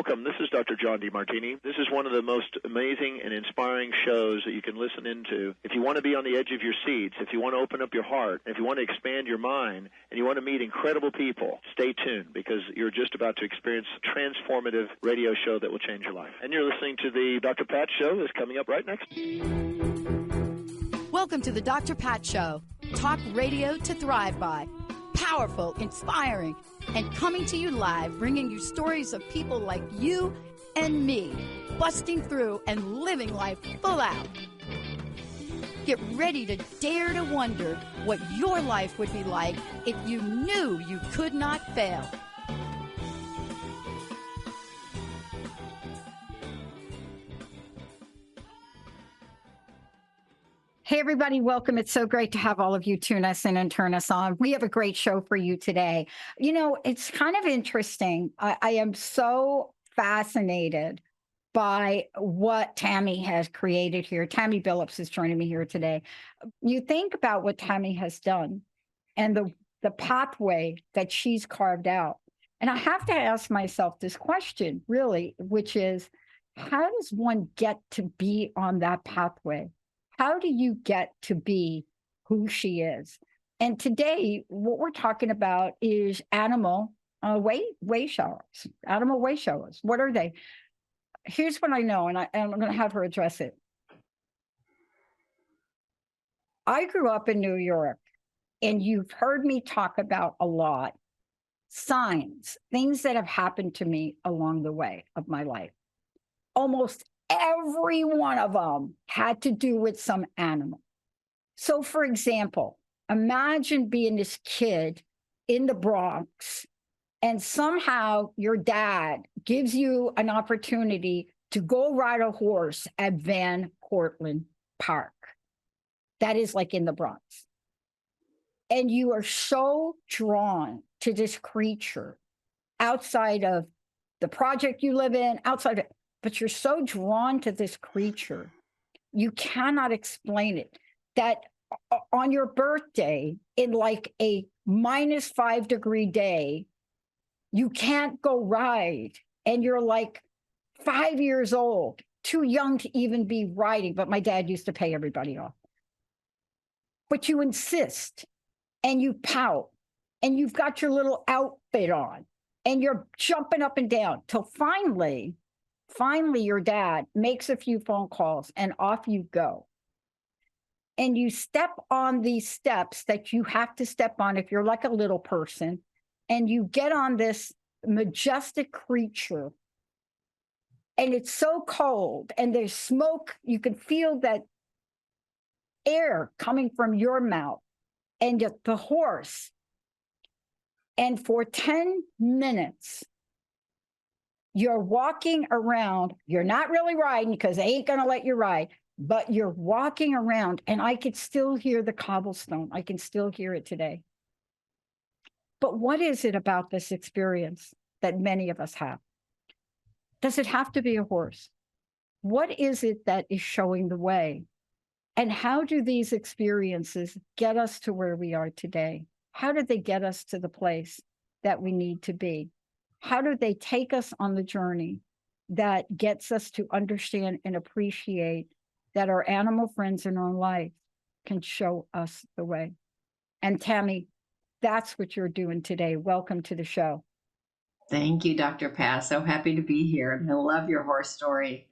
Welcome. This is Dr. John DeMartini. This is one of the most amazing and inspiring shows that you can listen into. If you want to be on the edge of your seats, if you want to open up your heart, if you want to expand your mind, and you want to meet incredible people, stay tuned because you're just about to experience a transformative radio show that will change your life. And you're listening to the Dr. Pat Show that's coming up right next. Welcome to the Dr. Pat Show. Talk radio to thrive by. Powerful, inspiring, and coming to you live, bringing you stories of people like you and me, busting through and living life full out. Get ready to dare to wonder what your life would be like if you knew you could not fail. Hey, everybody, welcome. It's so great to have all of you tune us in and turn us on. We have a great show for you today. You know, it's kind of interesting. I am so fascinated by what Tammy has created here. Tammy Billups is joining me here today. You think about what Tammy has done and the pathway that she's carved out. And I have to ask myself this question, really, which is, how does one get to be on that pathway? How do you get to be who she is? And today, what we're talking about is animal wayshowers. Animal wayshowers. What are they? Here's what I know, and I'm going to have her address it. I grew up in New York, and you've heard me talk about a lot signs, things that have happened to me along the way of my life. Almost every one of them had to do with some animal. So, for example, imagine being this kid in the Bronx, and somehow your dad gives you an opportunity to go ride a horse at Van Cortlandt Park. That is like in the Bronx. And you are so drawn to this creature outside of the project you live in, outside of, but you're so drawn to this creature, you cannot explain it. That on your birthday, in like a -5 degree day, you can't go ride. And you're like 5 years old, too young to even be riding. But my dad used to pay everybody off. But you insist and you pout and you've got your little outfit on and you're jumping up and down till finally your dad makes a few phone calls and off you go. And you step on these steps that you have to step on if you're like a little person, and you get on this majestic creature. And it's so cold and there's smoke. You can feel that air coming from your mouth and the horse. And for 10 minutes, you're walking around. You're not really riding because they ain't going to let you ride, but you're walking around, and I could still hear the cobblestone. I can still hear it today. But what is it about this experience that many of us have? Does it have to be a horse? What is it that is showing the way? And how do these experiences get us to where we are today? How do they get us to the place that we need to be? How do they take us on the journey that gets us to understand and appreciate that our animal friends in our life can show us the way? And Tammy, that's what you're doing today. Welcome to the show. Thank you, Dr. Pat. So happy to be here. And I love your horse story.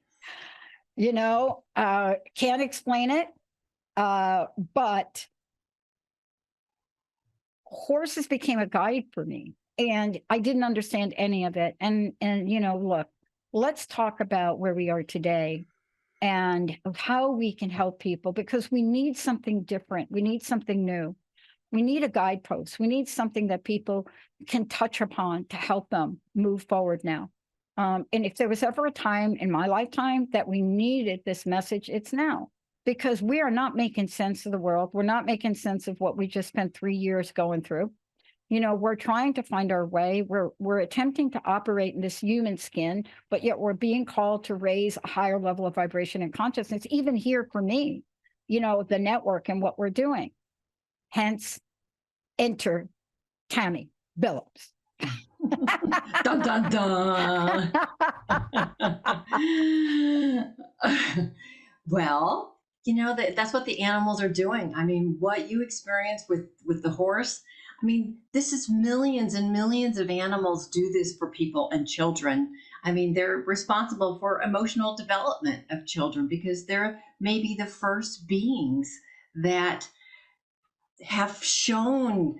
You know, can't explain it, but horses became a guide for me. And I didn't understand any of it. And you know, look, let's talk about where we are today and how we can help people, because we need something different. We need something new. We need a guidepost. We need something that people can touch upon to help them move forward now. And if there was ever a time in my lifetime that we needed this message, it's now. Because we are not making sense of the world. We're not making sense of what we just spent 3 years going through. You know, we're trying to find our way. We're attempting to operate in this human skin, but yet we're being called to raise a higher level of vibration and consciousness, even here for me, you know, the network and what we're doing. Hence, enter Tammy Billups. Dun, dun, dun. Well, that's what the animals are doing. I mean, what you experience with the horse, I mean, this is millions and millions of animals do this for people and children. I mean, they're responsible for emotional development of children because they're maybe the first beings that have shown,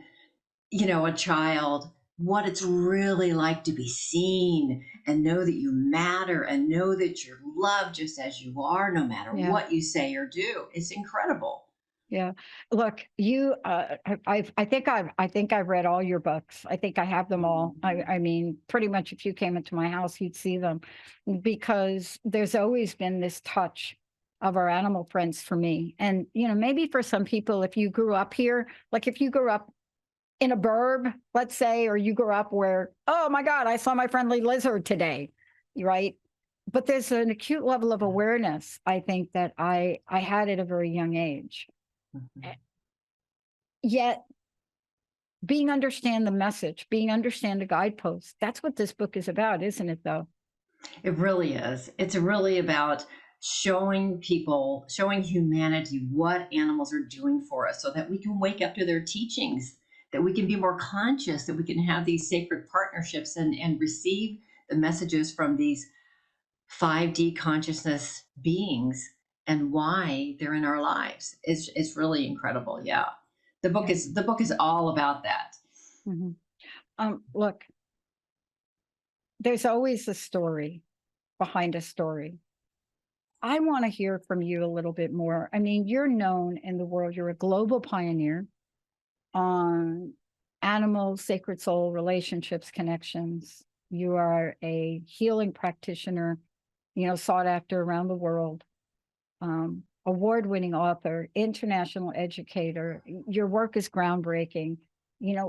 a child what it's really like to be seen and know that you matter and know that you're loved just as you are, no matter Yeah. what you say or do. It's incredible. Yeah. Look, I think I've read all your books. I think I have them all. I mean, pretty much if you came into my house, you'd see them, because there's always been this touch of our animal friends for me. And, maybe for some people, if you grew up here, like if you grew up in a burb, let's say, or you grew up where, oh my God, I saw my friendly lizard today, right? But there's an acute level of awareness, I think, that I had at a very young age. Mm-hmm. Yet understand the message, understand the guideposts. That's what this book is about, isn't it, though? It really is. It's really about showing humanity what animals are doing for us so that we can wake up to their teachings, that we can be more conscious, that we can have these sacred partnerships and receive the messages from these 5D consciousness beings and why they're in our lives. It's really incredible. Yeah. The book is all about that. Mm-hmm. Look, there's always a story behind a story. I want to hear from you a little bit more. I mean, you're known in the world, you're a global pioneer on animals, sacred soul, relationships, connections. You are a healing practitioner, sought after around the world, award-winning author, international educator. Your work is groundbreaking.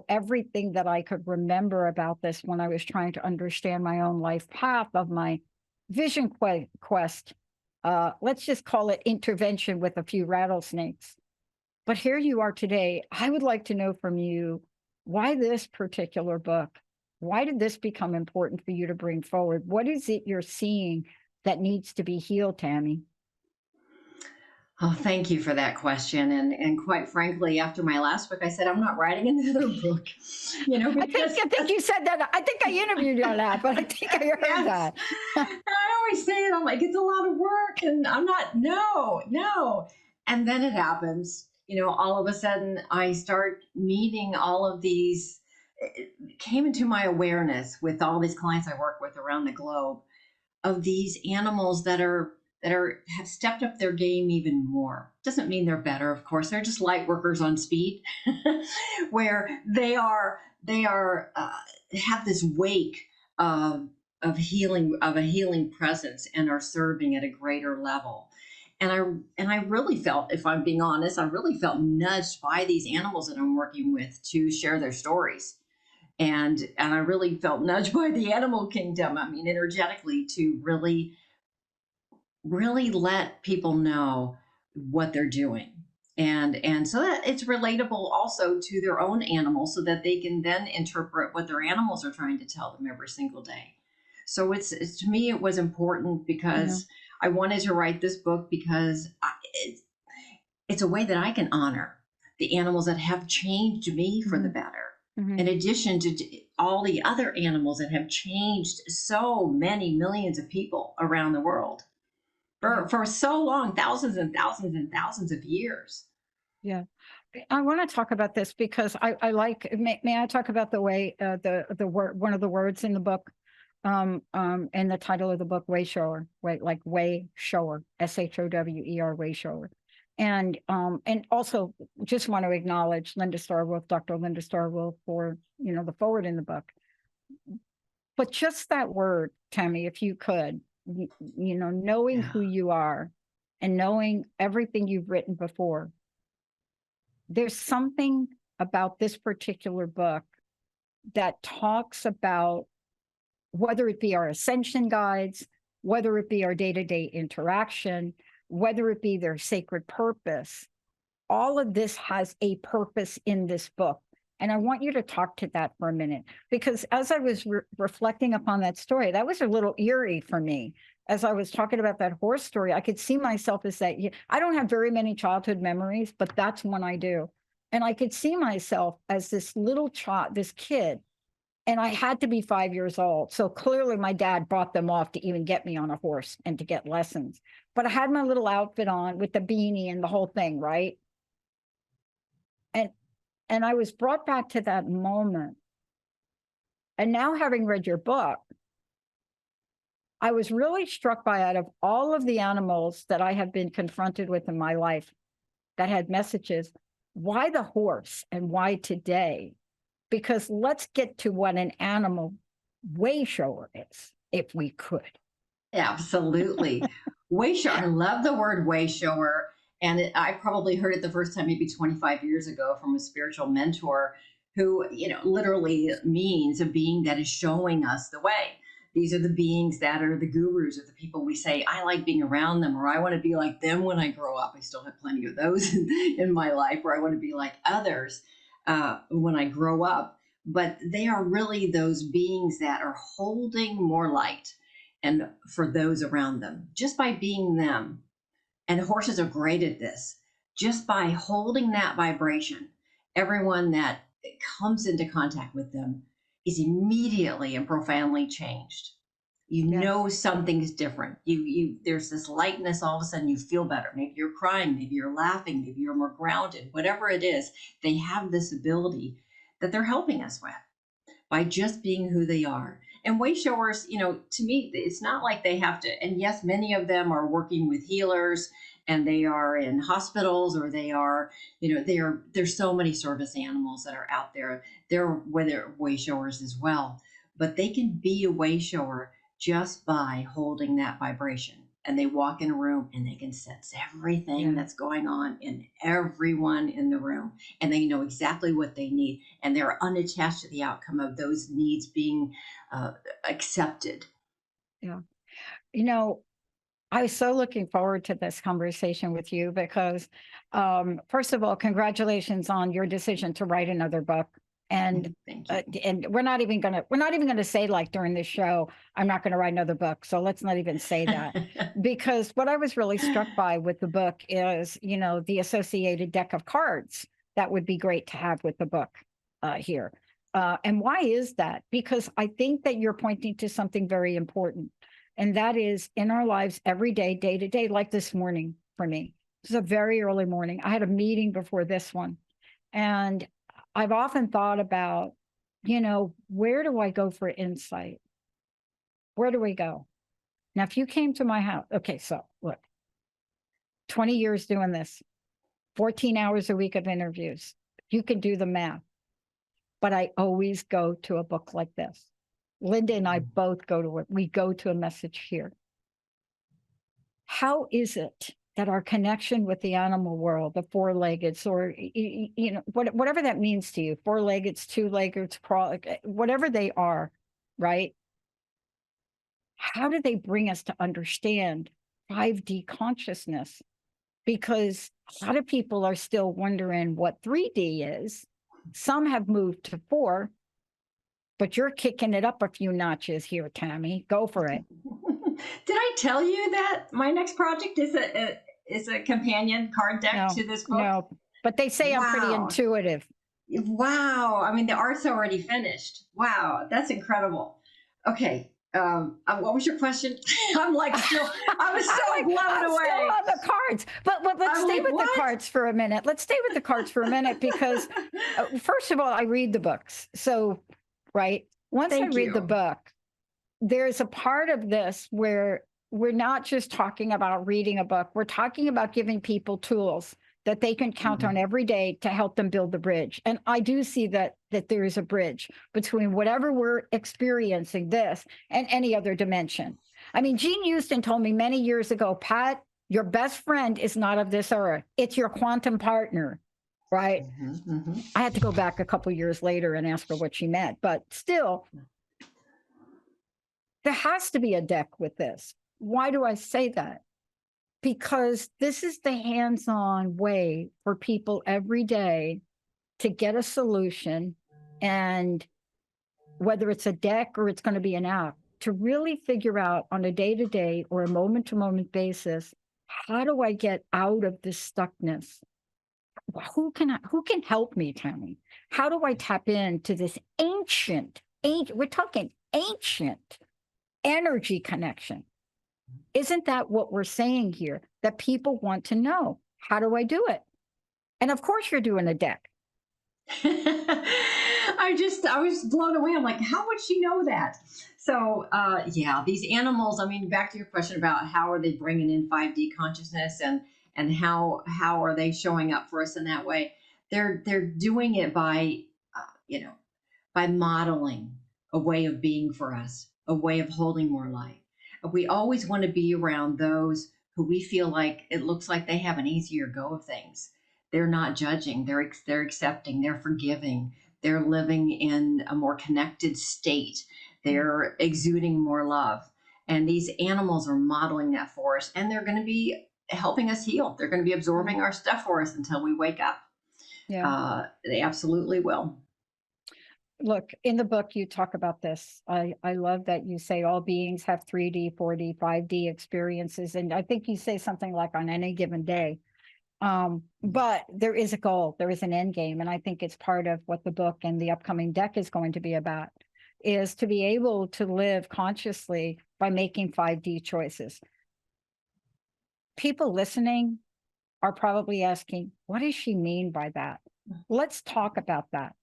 Everything that I could remember about this when I was trying to understand my own life path of my vision quest, let's just call it intervention with a few rattlesnakes. But here you are today. I would like to know from you, why this particular book? Why did this become important for you to bring forward? What is it you're seeing that needs to be healed, Tammy? Oh, thank you for that question. And quite frankly, after my last book, I said, I'm not writing another book. Because I think you said that. I think I interviewed you on that, but I think I heard that. I always say it. I'm like, it's a lot of work. And I'm not, no. And then it happens. All of a sudden, I start meeting all of these. It came into my awareness with all these clients I work with around the globe of these animals that have stepped up their game even more. Doesn't mean they're better, of course. They're just light workers on speed, where they have this wake of healing, of a healing presence, and are serving at a greater level. And I really felt, if I'm being honest, I really felt nudged by these animals that I'm working with to share their stories. And I really felt nudged by the animal kingdom. I mean, energetically, to really let people know what they're doing. And so that it's relatable also to their own animals, so that they can then interpret what their animals are trying to tell them every single day. So it's to me, it was important because I wanted to write this book because it's a way that I can honor the animals that have changed me for the better. In addition to all the other animals that have changed so many millions of people around the world for so long, thousands and thousands and thousands of years. Yeah. I want to talk about this because I like, may I talk about the way, the word, one of the words in the book, and the title of the book, Wayshower, like Wayshower, Shower, Wayshower. And also just want to acknowledge Linda Starwolf, Dr. Linda Starwolf, for, the forward in the book. But just that word, Tammy, if you could, knowing who you are and knowing everything you've written before, there's something about this particular book that talks about, whether it be our ascension guides, whether it be our day-to-day interaction, whether it be their sacred purpose, all of this has a purpose in this book. And I want you to talk to that for a minute, because as I was reflecting upon that story, that was a little eerie for me. As I was talking about that horse story, I could see myself as that. I don't have very many childhood memories, but that's one I do. And I could see myself as this little child, this kid, and I had to be 5 years old. So clearly my dad brought them off to even get me on a horse and to get lessons. But I had my little outfit on with the beanie and the whole thing, right? And I was brought back to that moment. And now, having read your book, I was really struck by, out of all of the animals that I have been confronted with in my life that had messages, why the horse and why today? Because let's get to what an animal wayshower is, if we could. Absolutely. Wayshower. I love the word wayshower. And I probably heard it the first time maybe 25 years ago from a spiritual mentor who, literally means a being that is showing us the way. These are the beings that are the gurus, or the people we say, I like being around them, or I want to be like them when I grow up. I still have plenty of those in my life, where I want to be like others when I grow up. But they are really those beings that are holding more light and for those around them, just by being them. And horses are great at this. Just by holding that vibration, everyone that comes into contact with them is immediately and profoundly changed. You know something's different. There's this lightness. All of a sudden, you feel better. Maybe you're crying. Maybe you're laughing. Maybe you're more grounded. Whatever it is, they have this ability that they're helping us with by just being who they are. And wayshower, to me, it's not like they have to. And yes, many of them are working with healers, and they are in hospitals, or they are, there's so many service animals that are out there. They're wayshowers as well, but they can be a wayshower just by holding that vibration. And they walk in a room and they can sense everything that's going on in everyone in the room. And they know exactly what they need. And they're unattached to the outcome of those needs being accepted. Yeah. I was so looking forward to this conversation with you because, first of all, congratulations on your decision to write another book. And and we're not even gonna say, like, during this show, I'm not going to write another book. So let's not even say that, because what I was really struck by with the book is, the associated deck of cards that would be great to have with the book here. And why is that? Because I think that you're pointing to something very important. And that is, in our lives every day, day to day, like this morning for me. This is a very early morning. I had a meeting before this one. And I've often thought about, where do I go for insight? Where do we go? Now, if you came to my house, okay, so look, 20 years doing this, 14 hours a week of interviews. You can do the math. But I always go to a book like this. Linda and I both go to a message here. How is it that our connection with the animal world, the four-leggeds, or, whatever that means to you, four-leggeds, two-leggeds, whatever they are, right? How do they bring us to understand 5D consciousness? Because a lot of people are still wondering what 3D is. Some have moved to 4. But you're kicking it up a few notches here, Tammy. Go for it. Did I tell you that my next project is a companion card deck to this book? No, but they say I'm pretty intuitive. Wow. I mean, the art's already finished. Wow. That's incredible. Okay. What was your question? I was so blown away. Still on the cards, but let's stay with the cards for a minute. Let's stay with the cards for a minute, because first of all, I read the books. So, right. Once I read the book, there's a part of this where we're not just talking about reading a book. We're talking about giving people tools that they can count on every day to help them build the bridge. And I do see that there is a bridge between whatever we're experiencing, this, and any other dimension. I mean, Gene Houston told me many years ago, Pat, your best friend is not of this earth. It's your quantum partner, right? I had to go back a couple years later and ask her what she meant. But still, there has to be a deck with this. Why do I say that? Because this is the hands-on way for people every day to get a solution, and whether it's a deck or it's going to be an app, to really figure out on a day-to-day or a moment-to-moment basis, how do I get out of this stuckness? Who can help me, Tammy? How do I tap into this ancient, we're talking ancient energy connection? Isn't that what we're saying here? That people want to know. How do I do it? And of course you're doing a deck. I was blown away. I'm like, how would she know that? So, yeah, these animals, I mean, back to your question about how are they bringing in 5D consciousness, and how are they showing up for us in that way? They're doing it by, by modeling a way of being for us, a way of holding more light. We always want to be around those who we feel like it looks like they have an easier go of things. They're not judging, they're accepting, they're forgiving, they're living in a more connected state, they're exuding more love. And these animals are modeling that for us, and they're going to be helping us heal. They're going to be absorbing our stuff for us until we wake up. Yeah. They absolutely will. Look, in the book, you talk about this. I love that you say all beings have 3D, 4D, 5D experiences. And I think you say something like on any given day. But there is a goal, there is an end game. And I think it's part of what the book and the upcoming deck is going to be about, is to be able to live consciously by making 5D choices. People listening are probably asking, what does she mean by that? Let's talk about that.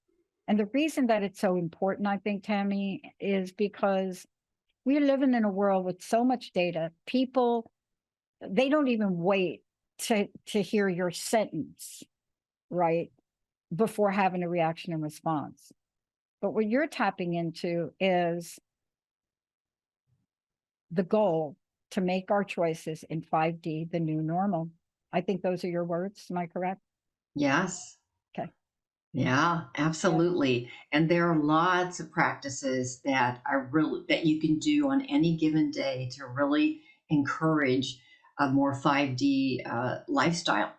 And the reason that it's so important, I think, Tammy, is because we're living in a world with so much data. People, they don't even wait to hear your sentence, right, before having a reaction and response. But what you're tapping into is the goal to make our choices in 5D the new normal. I think those are your words. Am I correct? Yes. Okay. Yeah, absolutely. Yeah. And there are lots of practices that you can do on any given day to really encourage a more 5D lifestyle.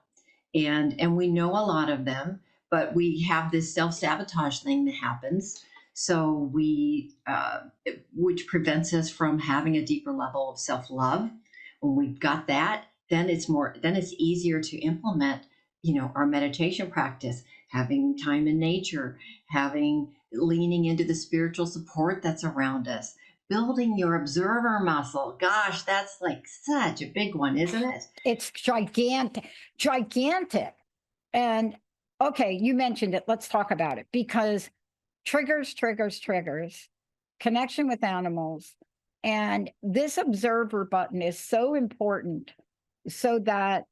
And we know a lot of them, but we have this self-sabotage thing that happens. So which prevents us from having a deeper level of self-love. When we've got that, then it's easier to implement, our meditation practice, having time in nature, leaning into the spiritual support that's around us, building your observer muscle. Gosh, that's like such a big one, isn't it? It's gigantic. And okay, you mentioned it. Let's talk about it, because triggers, connection with animals. And this observer button is so important so that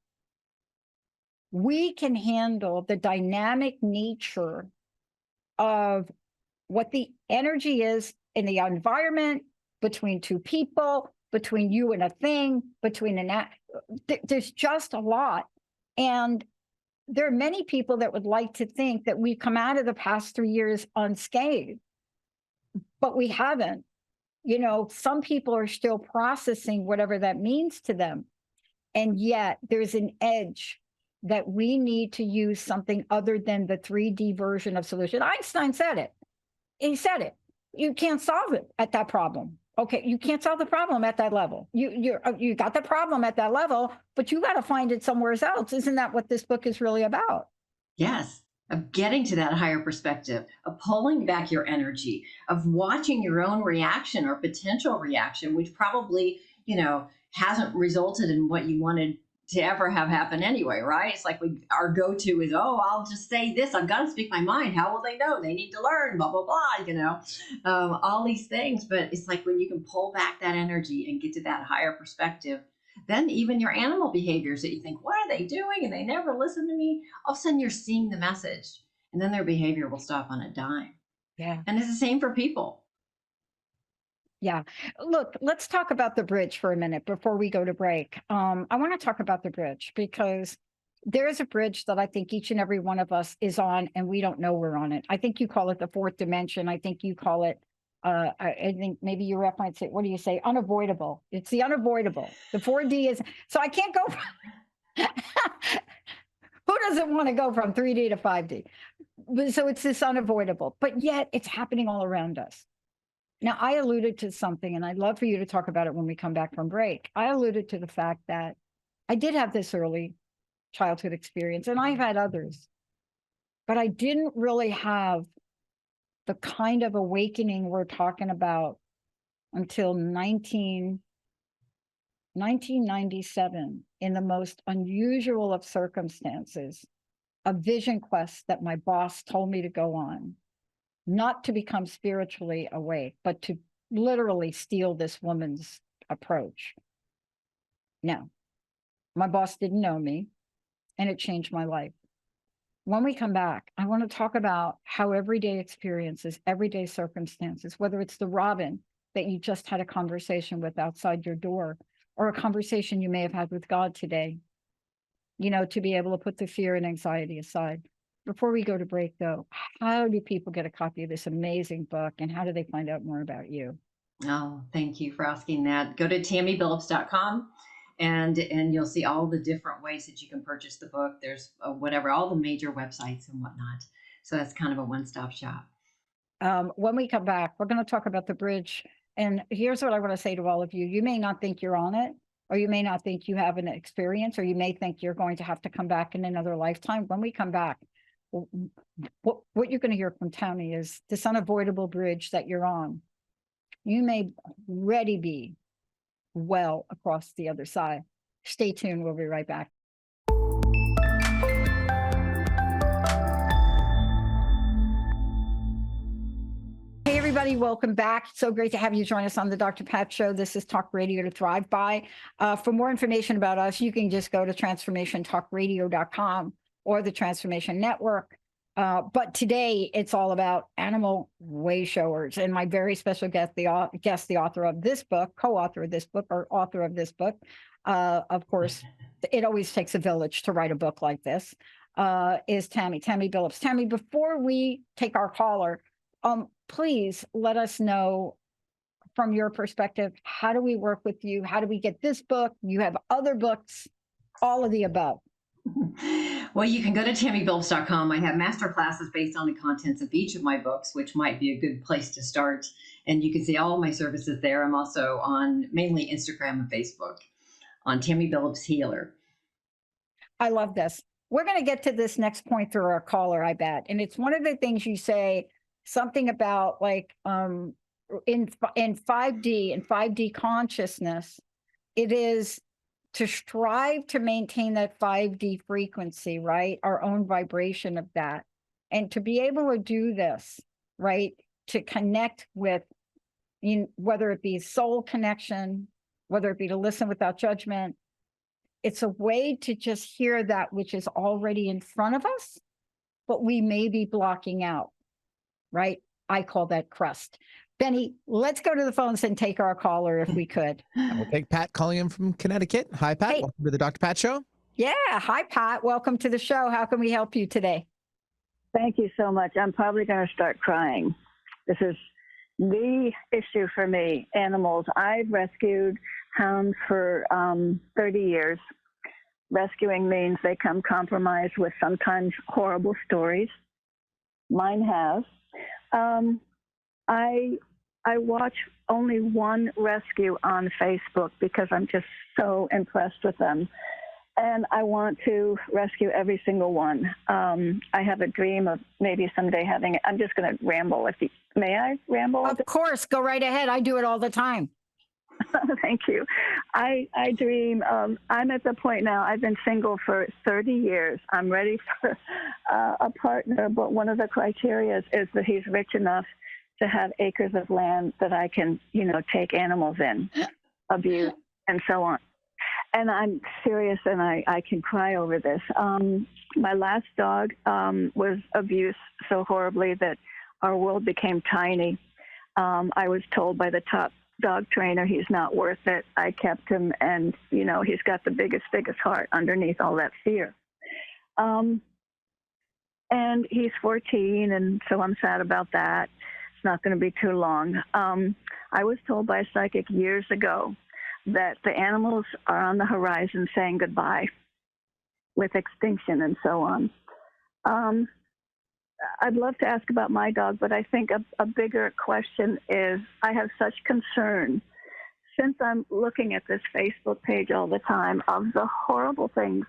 we can handle the dynamic nature of what the energy is in the environment, between two people, between you and a thing, there's just a lot. And there are many people that would like to think that we've come out of the past 3 years unscathed, but we haven't. Some people are still processing whatever that means to them. And yet there's an edge that we need to use something other than the 3D version of solution. Einstein said it. He said it. You can't solve it at that problem. Okay, you can't solve the problem at that level. You got the problem at that level, but you got to find it somewhere else. Isn't that what this book is really about? Yes, of getting to that higher perspective, of pulling back your energy, of watching your own reaction or potential reaction, which probably, hasn't resulted in what you wanted to ever have happen anyway, right? It's like our go-to is, I'll just say this. I've got to speak my mind. How will they know? They need to learn, blah, blah, blah, all these things. But it's like when you can pull back that energy and get to that higher perspective, then even your animal behaviors that you think, what are they doing? And they never listen to me. All of a sudden you're seeing the message, and then their behavior will stop on a dime. Yeah. And it's the same for people. Yeah. Look, let's talk about the bridge for a minute before we go to break. I want to talk about the bridge because there is a bridge that I think each and every one of us is on, and we don't know we're on it. I think you call it the fourth dimension. I think you call it, I think maybe you reference it. What do you say? Unavoidable. It's the unavoidable. The 4D is, so I can't go. Who doesn't want to go from 3D to 5D? So it's this unavoidable, but yet it's happening all around us. Now, I alluded to something, and I'd love for you to talk about it when we come back from break. I alluded to the fact that I did have this early childhood experience, and I've had others, but I didn't really have the kind of awakening we're talking about until 1997, in the most unusual of circumstances, a vision quest that my boss told me to go on, not to become spiritually awake, but to literally steal this woman's approach. Now, my boss didn't know me, and it changed my life. When we come back, I want to talk about how everyday experiences, everyday circumstances, whether it's the robin that you just had a conversation with outside your door, or a conversation you may have had with God today, to be able to put the fear and anxiety aside. Before we go to break, though, how do people get a copy of this amazing book, and how do they find out more about you? Oh, thank you for asking that. Go to TammyBillups.com and you'll see all the different ways that you can purchase the book. There's all the major websites and whatnot. So that's kind of a one-stop shop. When we come back, we're going to talk about the bridge. And here's what I want to say to all of you. You may not think you're on it, or you may not think you have an experience, or you may think you're going to have to come back in another lifetime. When we come back, what you're going to hear from Tammy is this unavoidable bridge that you're on. You may already be well across the other side. Stay tuned. We'll be right back. Hey, everybody, welcome back. So great to have you join us on the Dr. Pat Show. This is Talk Radio to Thrive By. For more information about us, you can just go to transformationtalkradio.com or the Transformation Network. But today it's all about animal wayshowers, and my very special guest, the author of this book, co-author of this book, or author of this book. Of course, it always takes a village to write a book like this. Is Tammy Billups. Tammy, before we take our caller, please let us know from your perspective, how do we work with you? How do we get this book? You have other books, all of the above. Well, you can go to TammyBillups.com. I have master classes based on the contents of each of my books, which might be a good place to start. And you can see all of my services there. I'm also on mainly Instagram and Facebook on Tammy Billups Healer. I love this. We're going to get to this next point through our caller, I bet. And it's one of the things you say, something about like in 5D and 5D consciousness, it is to strive to maintain that 5D frequency, right? Our own vibration of that. And to be able to do this, right? To connect with, whether it be soul connection, whether it be to listen without judgment, it's a way to just hear that which is already in front of us, but we may be blocking out, right? I call that crust. Benny, let's go to the phones and take our caller if we could. We'll take Pat calling in from Connecticut. Hi, Pat. Hey. Welcome to the Dr. Pat Show. Yeah. Hi, Pat. Welcome to the show. How can we help you today? Thank you so much. I'm probably going to start crying. This is the issue for me. Animals. I've rescued hounds for 30 years. Rescuing means they come compromised with sometimes horrible stories. Mine have. I watch only one rescue on Facebook because I'm just so impressed with them. And I want to rescue every single one. I have a dream of maybe someday having, I'm just going to ramble. May I ramble? Of course, go right ahead. I do it all the time. Thank you. I dream, I'm at the point now, I've been single for 30 years. I'm ready for a partner, but one of the criteria is that he's rich enough to have acres of land that I can, take animals in, abuse, and so on. And I'm serious, and I can cry over this. My last dog was abused so horribly that our world became tiny. I was told by the top dog trainer he's not worth it. I kept him, and, he's got the biggest heart underneath all that fear. And he's 14, and so I'm sad about that. It's not going to be too long. I was told by a psychic years ago that the animals are on the horizon saying goodbye with extinction and so on. I'd love to ask about my dog, but I think a bigger question is I have such concern since I'm looking at this Facebook page all the time of the horrible things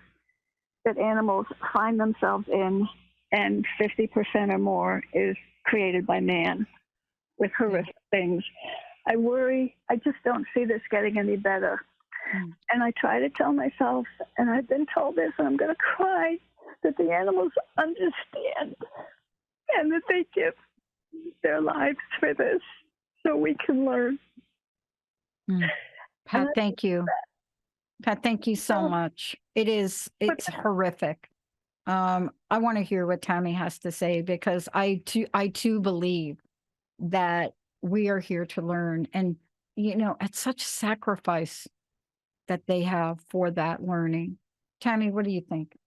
that animals find themselves in, and 50% or more is created by man with horrific things. I worry. I just don't see this getting any better. And I try to tell myself, and I've been told this, and I'm going to cry, that the animals understand and that they give their lives for this so we can learn. Pat, thank you. Pat, thank you so much. It's horrific. I want to hear what Tammy has to say, because I too believe that we are here to learn, and it's such sacrifice that they have for that learning. Tammy, what do you think?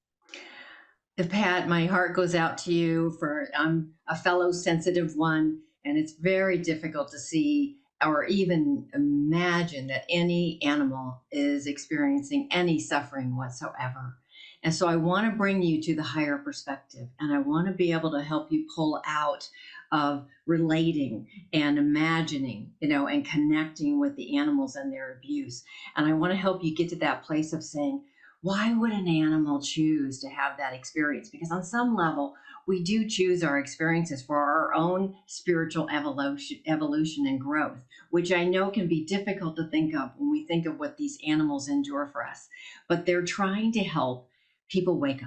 Pat, my heart goes out to you. I'm a fellow sensitive one, and it's very difficult to see or even imagine that any animal is experiencing any suffering whatsoever. And so I want to bring you to the higher perspective, and I want to be able to help you pull out of relating and imagining, and connecting with the animals and their abuse. And I want to help you get to that place of saying, why would an animal choose to have that experience? Because on some level, we do choose our experiences for our own spiritual evolution and growth, which I know can be difficult to think of when we think of what these animals endure for us. But they're trying to help people wake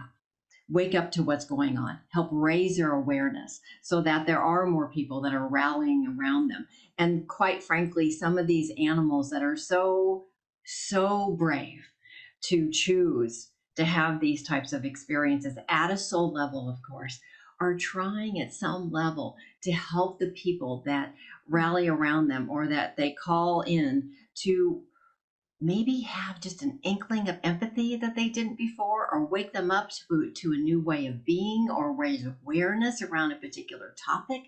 up to what's going on, help raise their awareness so that there are more people that are rallying around them. And quite frankly, some of these animals that are so brave to choose to have these types of experiences at a soul level, of course, are trying at some level to help the people that rally around them or that they call in to maybe have just an inkling of empathy that they didn't before, or wake them up to a new way of being, or raise awareness around a particular topic.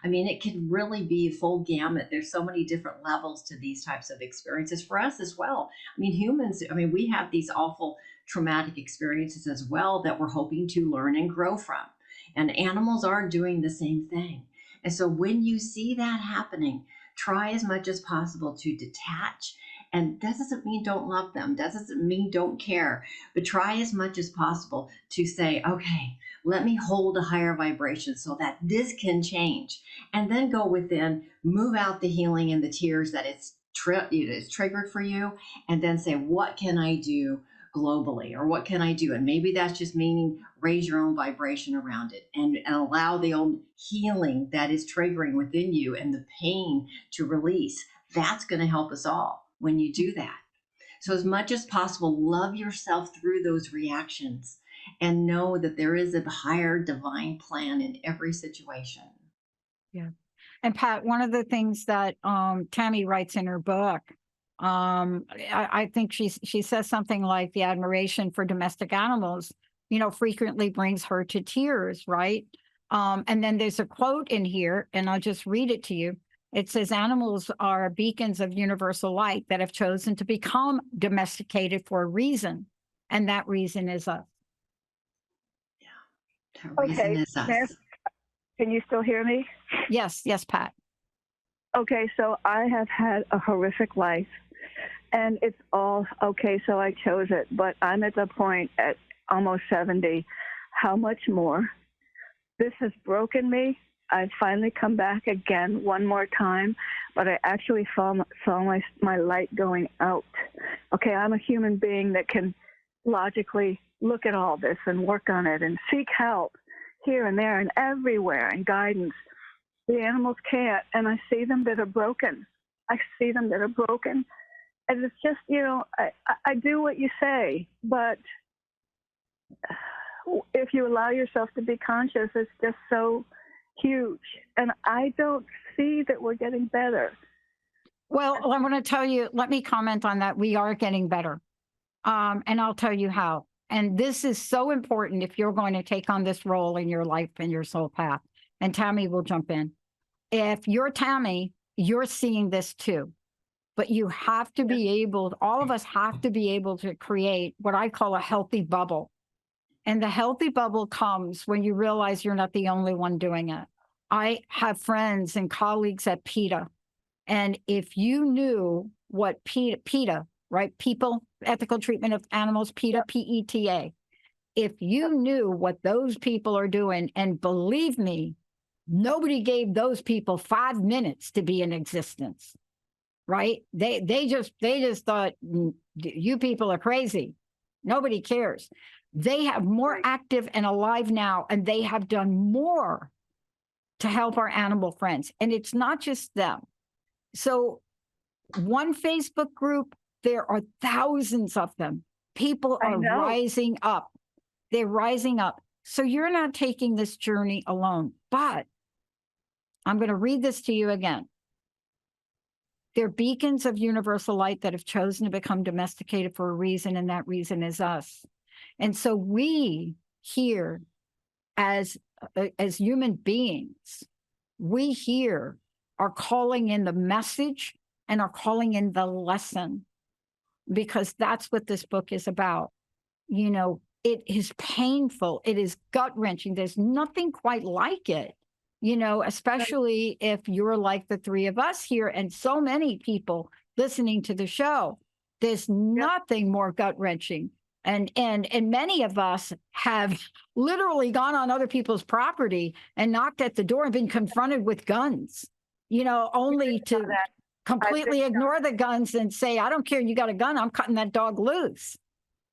I mean, it can really be a full gamut. There's so many different levels to these types of experiences for us as well. I mean, humans, we have these awful traumatic experiences as well that we're hoping to learn and grow from. And animals are doing the same thing. And so when you see that happening, try as much as possible to detach. And that doesn't mean don't love them. That doesn't mean don't care. But try as much as possible to say, okay, let me hold a higher vibration so that this can change. And then go within, move out the healing and the tears that it's triggered for you. And then say, what can I do globally? Or what can I do? And maybe that's just meaning raise your own vibration around it and allow the own healing that is triggering within you and the pain to release. That's going to help us all when you do that. So as much as possible, love yourself through those reactions and know that there is a higher divine plan in every situation. Yeah. And Pat, one of the things that Tammy writes in her book, I think she says something like the admiration for domestic animals, frequently brings her to tears, right? And then there's a quote in here, and I'll just read it to you. It says, animals are beacons of universal light that have chosen to become domesticated for a reason. And that reason is us. Yeah. That reason is us. Can you still hear me? Yes, Pat. Okay, so I have had a horrific life, and it's all okay, so I chose it. But I'm at the point at almost 70. How much more? This has broken me. I've finally come back again one more time, but I actually saw my light going out. Okay, I'm a human being that can logically look at all this and work on it and seek help here and there and everywhere and guidance. The animals can't, and I see them that are broken. And it's just, I do what you say, but if you allow yourself to be conscious, it's just so huge. And I don't see that we're getting better. Well, I want to tell you, let me comment on that. We are getting better. And I'll tell you how. And this is so important if you're going to take on this role in your life and your soul path. And Tammy will jump in. If you're Tammy, you're seeing this too. But you have to be able, all of us have to be able to create what I call a healthy bubble And the healthy bubble comes when you realize you're not the only one doing it. I have friends and colleagues at PETA. And if you knew what PETA, right? People, Ethical Treatment of Animals, PETA, PETA. If you knew what those people are doing, and believe me, nobody gave those people 5 minutes to be in existence, right? They just thought you people are crazy. Nobody cares. They have more active and alive now, and they have done more to help our animal friends. And it's not just them. So one Facebook group, there are thousands of them. People are rising up. They're rising up. So you're not taking this journey alone. But I'm going to read this to you again. They're beacons of universal light that have chosen to become domesticated for a reason, and that reason is us. And so we here, as human beings, we here are calling in the message and are calling in the lesson, because that's what this book is about. You know, it is painful. It is gut-wrenching. There's nothing quite like it, you know, especially if you're like the three of us here and so many people listening to the show. There's nothing more gut-wrenching. And many of us have literally gone on other people's property and knocked at the door and been confronted with guns, you know, only to completely ignore the guns and say, I don't care, you got a gun, I'm cutting that dog loose.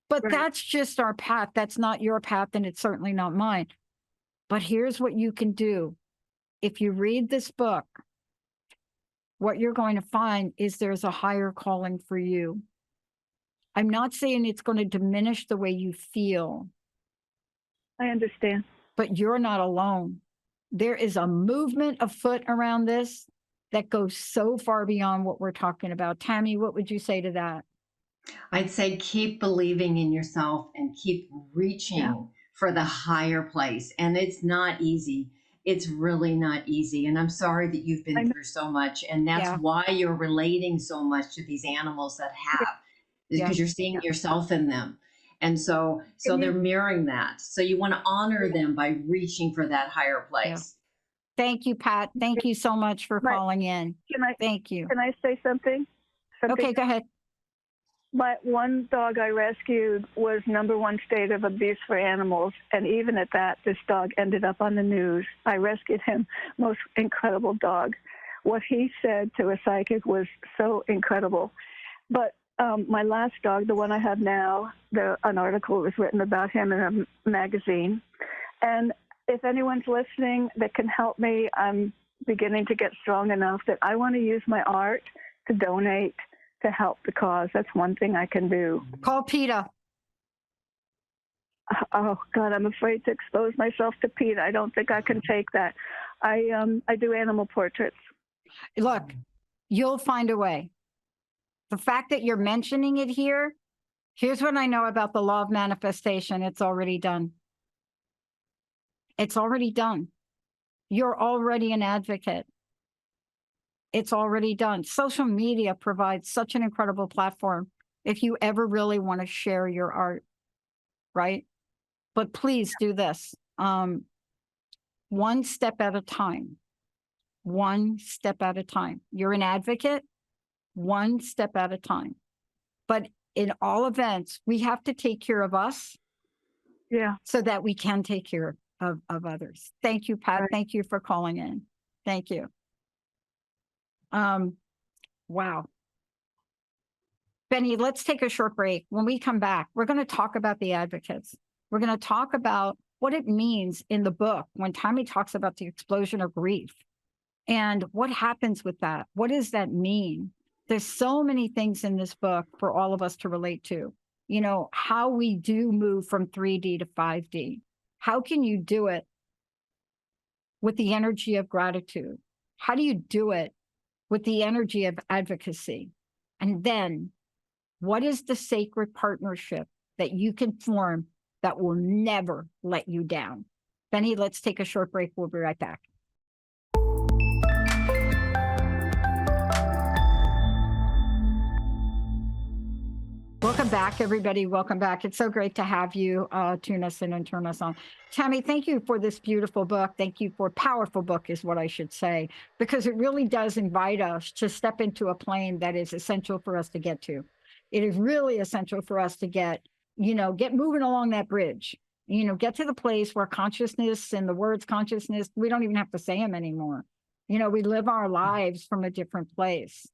But that's just our path. That's not your path, and it's certainly not mine. But here's what you can do. If you read this book, what you're going to find is there's a higher calling for you. I'm not saying it's going to diminish the way you feel. I understand. But you're not alone. There is a movement afoot around this that goes so far beyond what we're talking about. Tammy, what would you say to that? I'd say keep believing in yourself and keep reaching for the higher place. And it's not easy. It's really not easy. And I'm sorry that you've been through so much. And that's why you're relating so much to these animals that have, because you're seeing yourself in them. And so they're mirroring that. So you want to honor them by reaching for that higher place. Thank you, Pat. Thank you so much for calling in. Thank you. Can I say something? Okay, go ahead. My one dog I rescued was #1 state of abuse for animals. And even at that, this dog ended up on the news. I rescued him. Most incredible dog. What he said to a psychic was so incredible. But my last dog, the one I have now, an article was written about him in a magazine. And if anyone's listening that can help me, I'm beginning to get strong enough that I want to use my art to donate to help the cause. That's one thing I can do. Call PETA. Oh, God, I'm afraid to expose myself to PETA. I don't think I can take that. I do animal portraits. Look, you'll find a way. The fact that you're mentioning it here, here's what I know about the law of manifestation. It's already done. It's already done. You're already an advocate. It's already done. Social media provides such an incredible platform if you ever really want to share your art, right? But please do this. One step at a time. One step at a time. You're an advocate, one step at a time. But in all events, we have to take care of us so that we can take care of others. Thank you, Pat. Thank you for calling in. Thank you. Wow. Benny, let's take a short break. When we come back, we're going to talk about the advocates. We're going to talk about what it means in the book when Tammy talks about the explosion of grief and what happens with that. What does that mean? There's so many things in this book for all of us to relate to. You know, how we do move from 3D to 5D. How can you do it with the energy of gratitude? How do you do it with the energy of advocacy? And then what is the sacred partnership that you can form that will never let you down? Benny, let's take a short break. We'll be right back. Welcome Welcome back, everybody. Welcome back. It's so great to have you tune us in and turn us on. Tammy, thank you for this beautiful book. Thank you for powerful book is what I should say, because it really does invite us to step into a plane that is essential for us to get to. It is really essential for us to get moving along that bridge, get to the place where consciousness and the words consciousness, we don't even have to say them anymore. We live our lives from a different place.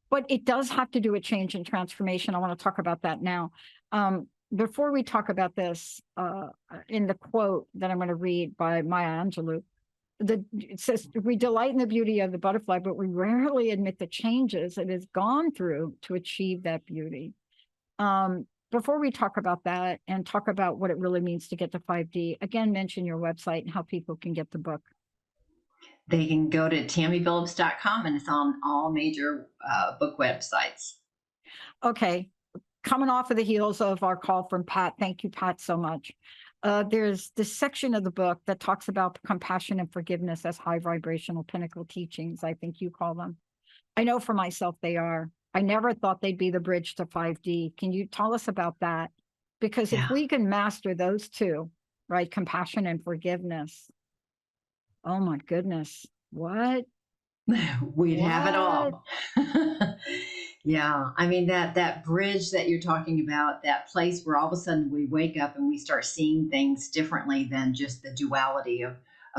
But it does have to do with change and transformation. I want to talk about that now. Before we talk about this, in the quote that I'm going to read by Maya Angelou, it says, we delight in the beauty of the butterfly, but we rarely admit the changes it has gone through to achieve that beauty. Before we talk about that and talk about what it really means to get to 5D, again, mention your website and how people can get the book. They can go to TammyBillups.com, and it's on all major book websites. Okay. Coming off of the heels of our call from Pat, thank you, Pat, so much. There's this section of the book that talks about compassion and forgiveness as high vibrational pinnacle teachings, I think you call them. I know for myself they are. I never thought they'd be the bridge to 5D. Can you tell us about that? Because if we can master those two, right, compassion and forgiveness, oh my goodness, what? We'd have it all. Yeah, I mean, that bridge that you're talking about, that place where all of a sudden we wake up and we start seeing things differently than just the duality of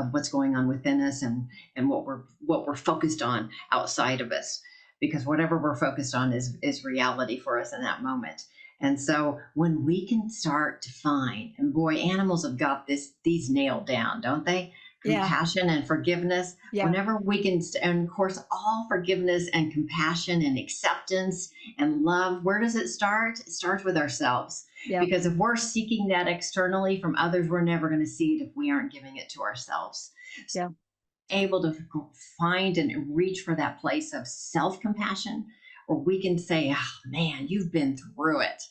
what's going on within us and what we're focused on outside of us, because whatever we're focused on is reality for us in that moment. And so when we can start to find, and boy, animals have got these nailed down, don't they? Compassion and forgiveness. Whenever we can, and of course, all forgiveness and compassion and acceptance and love, where does it start? It starts with ourselves. Because if we're seeking that externally from others, we're never going to see it if we aren't giving it to ourselves. So able to find and reach for that place of self-compassion, where we can say, oh man, you've been through it.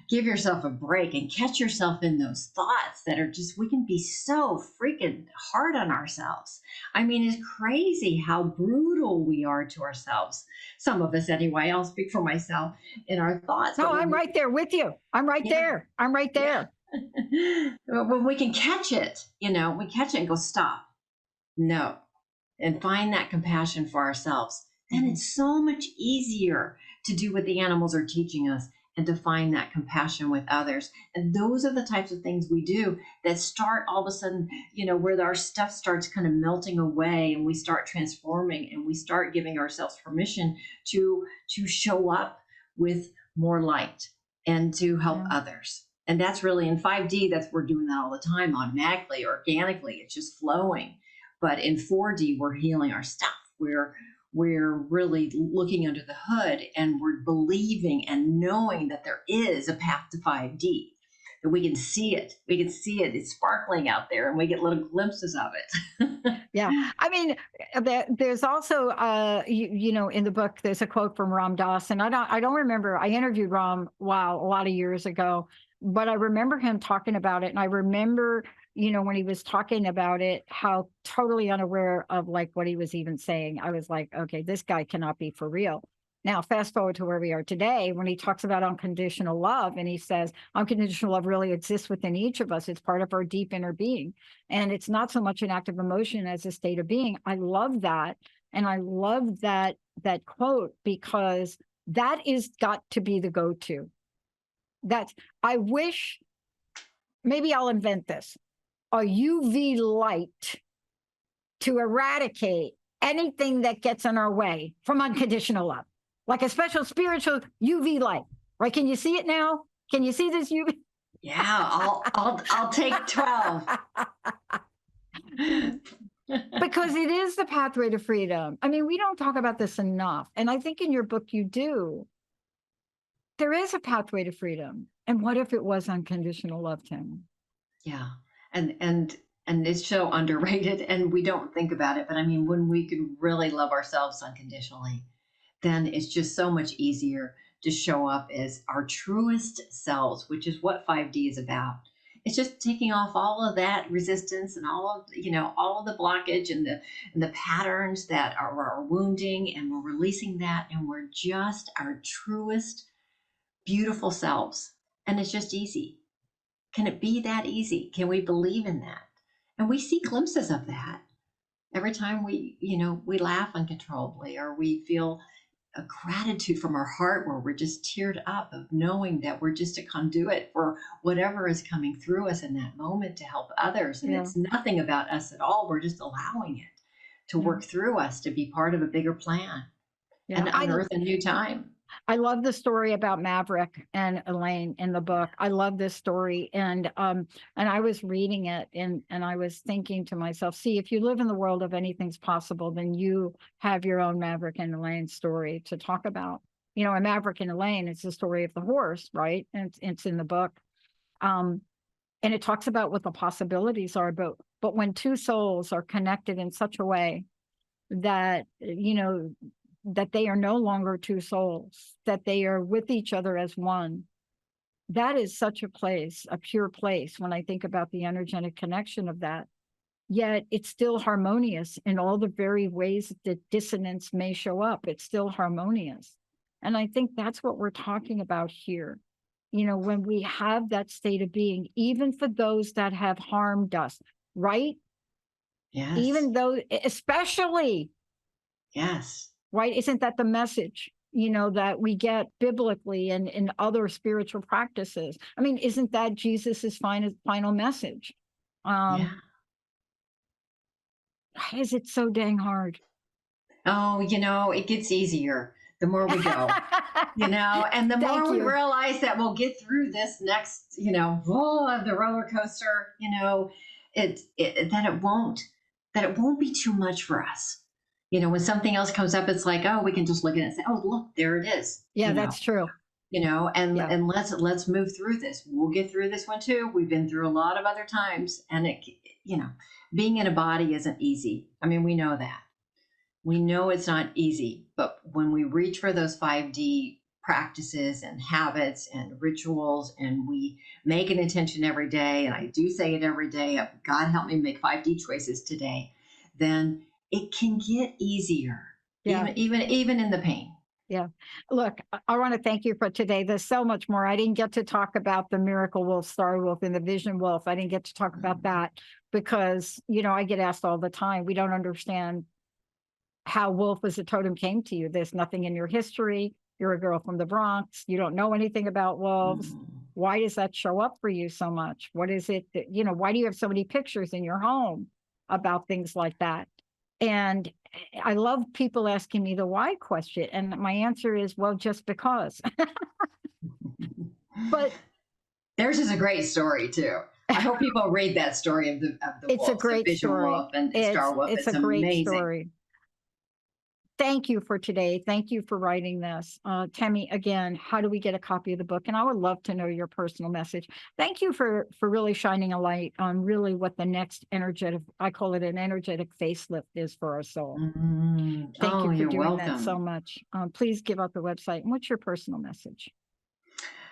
Give yourself a break and catch yourself in those thoughts that are just, we can be so freaking hard on ourselves. I mean, it's crazy how brutal we are to ourselves. Some of us anyway, I'll speak for myself in our thoughts. No, I'm right there with you. I'm right there. I'm right there. When we can catch it, we catch it and go, stop. No. And find that compassion for ourselves. Then it's so much easier to do what the animals are teaching us, and to find that compassion with others. And those are the types of things we do that start all of a sudden, where our stuff starts kind of melting away and we start transforming and we start giving ourselves permission to show up with more light and to help others. And that's really in 5D, we're doing that all the time, automatically, organically, it's just flowing. But in 4D, we're healing our stuff. We're really looking under the hood, and we're believing and knowing that there is a path to 5D, that we can see it. We can see it. It's sparkling out there, and we get little glimpses of it. Yeah. I mean, there's also, in the book, there's a quote from Ram Dass, and I don't remember. I interviewed Ram, a lot of years ago, but I remember him talking about it. And I remember, when he was talking about it, how totally unaware of what he was even saying. I was like, okay, this guy cannot be for real. Now, fast forward to where we are today, when he talks about unconditional love, and he says unconditional love really exists within each of us. It's part of our deep inner being. And it's not so much an act of emotion as a state of being. I love that. And I love that quote, because that is got to be the go-to. I wish, maybe I'll invent this, a UV light to eradicate anything that gets in our way from unconditional love, like a special spiritual UV light, right? Can you see it now? Can you see this UV? Yeah, I'll take 12. Because it is the pathway to freedom. I mean, we don't talk about this enough. And I think in your book you do. There is a pathway to freedom. And what if it was unconditional love, Tim? Yeah. And it's so underrated, and we don't think about it. But I mean, when we can really love ourselves unconditionally, then it's just so much easier to show up as our truest selves, which is what 5D is about. It's just taking off all of that resistance and all of the blockage and the patterns that are wounding, and we're releasing that, and we're just our truest beautiful selves. And it's just easy. Can it be that easy? Can we believe in that? And we see glimpses of that every time we laugh uncontrollably, or we feel a gratitude from our heart where we're just teared up of knowing that we're just a conduit for whatever is coming through us in that moment to help others. And it's nothing about us at all. We're just allowing it to work through us, to be part of a bigger plan and unearth a new time. I love the story about Maverick and Elaine in the book. I love this story. And I was reading it and I was thinking to myself, see, if you live in the world of anything's possible, then you have your own Maverick and Elaine story to talk about. You know, a Maverick and Elaine, it's the story of the horse, right? And it's in the book. And it talks about what the possibilities are, but when two souls are connected in such a way that, you know, that they are no longer two souls, that they are with each other as one. That is such a place, a pure place, when I think about the energetic connection of that. Yet it's still harmonious in all the very ways that dissonance may show up. It's still harmonious. And I think that's what we're talking about here. You know, when we have that state of being, even for those that have harmed us, right? Yes. Even though, especially. Yes. Right? Isn't that the message, you know, that we get biblically and in other spiritual practices? I mean, isn't that Jesus's final message? Why is it so dang hard? Oh, you know, it gets easier the more we go, you know, and the more we realize that we'll get through this next, you know, of the roller coaster, you know, that it won't be too much for us. You know, when something else comes up, it's like, oh, we can just look at it and say, oh, look, there it is. Yeah, that's true. You know, and let's move through this. We'll get through this one too. We've been through a lot of other times, and it, you know, being in a body isn't easy. I mean, we know that. We know it's not easy, but when we reach for those 5D practices and habits and rituals, and we make an intention every day, and I do say it every day, God help me make 5D choices today, then it can get easier, even in the pain. Yeah. Look, I want to thank you for today. There's so much more. I didn't get to talk about the miracle wolf, star wolf, and the vision wolf. I didn't get to talk about that because, you know, I get asked all the time. We don't understand how wolf as a totem came to you. There's nothing in your history. You're a girl from the Bronx. You don't know anything about wolves. Why does that show up for you so much? What is it that, you know, why do you have so many pictures in your home about things like that? And I love people asking me the why question. And my answer is, well, just because. But theirs is a great story too. I hope people read that story of the it's wolves, a great the vision story. wolf and the star wolf. It's a amazing. Great story. Thank you for today. Thank you for writing this. Tammy, again, how do we get a copy of the book? And I would love to know your personal message. Thank you for really shining a light on really what the next energetic, I call it an energetic facelift is for our soul. Thank you for doing that so much. Please give out the website. And what's your personal message?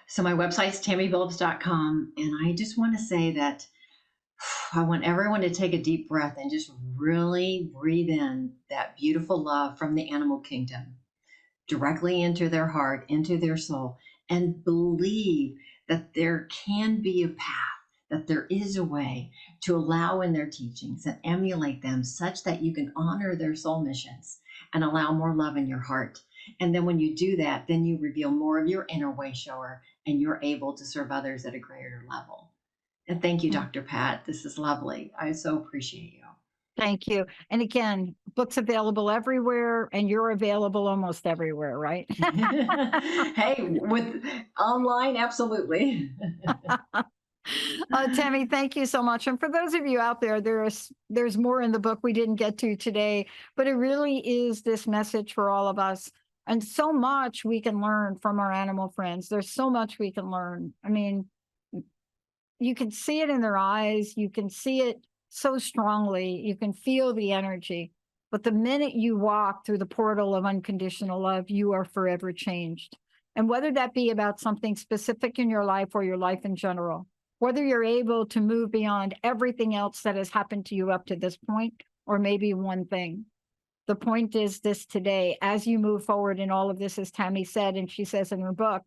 So my website's tammybillups.com. And I just want to say that I want everyone to take a deep breath and just really breathe in that beautiful love from the animal kingdom directly into their heart, into their soul, and believe that there can be a path, that there is a way to allow in their teachings and emulate them such that you can honor their soul missions and allow more love in your heart. And then when you do that, then you reveal more of your inner wayshower and you're able to serve others at a greater level. And thank you, Dr. Pat. This is lovely. I so appreciate you. Thank you. And again, books available everywhere, and you're available almost everywhere, right? Hey, with online, absolutely. Tammy, thank you so much. And for those of you out there, there's more in the book we didn't get to today, but it really is this message for all of us. And so much we can learn from our animal friends. There's so much we can learn. I mean, you can see it in their eyes. You can see it so strongly. You can feel the energy. But the minute you walk through the portal of unconditional love, you are forever changed. And whether that be about something specific in your life or your life in general, whether you're able to move beyond everything else that has happened to you up to this point, or maybe one thing. The point is this today, as you move forward in all of this, as Tammy said, and she says in her book,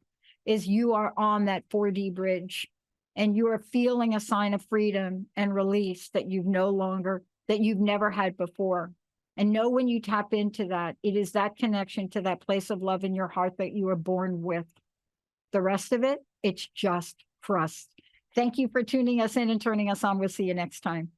is you are on that 4D bridge and you are feeling a sign of freedom and release that you've never had before. And know when you tap into that, it is that connection to that place of love in your heart that you were born with. The rest of it, it's just trust. Thank you for tuning us in and turning us on. We'll see you next time.